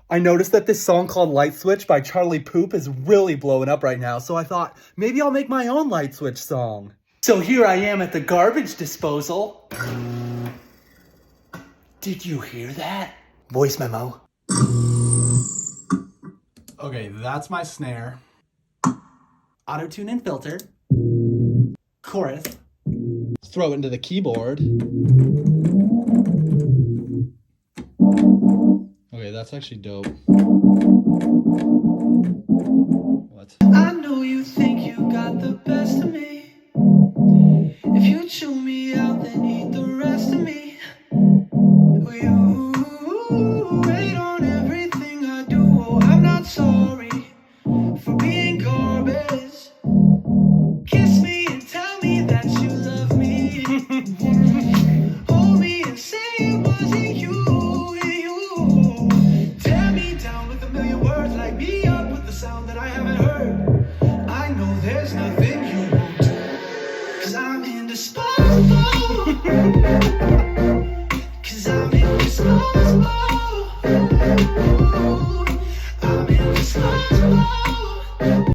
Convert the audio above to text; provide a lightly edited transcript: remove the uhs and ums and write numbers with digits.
I noticed that this song called Light Switch by Charlie Puth is really blowing up right now, so I thought maybe I'll make my own light switch song. So here I am at the garbage disposal. Did you hear that? Voice memo. Okay, that's my snare. Auto-tune and filter. Chorus. Throw it into the keyboard. Okay, that's actually dope. What? I know you think you got the best of me. If you chew me out, then eat the rest of me. You hate on everything I do. Oh, I'm not sorry for being garbage. Kiss me and tell me that you love me. Hold me and say it wasn't you. Tear me down with a million words. Light me up with the sound that I haven't heard. I know there's nothing you won't do, 'cause I'm indisposable. 'Cause I'm indisposable. I'm indisposable.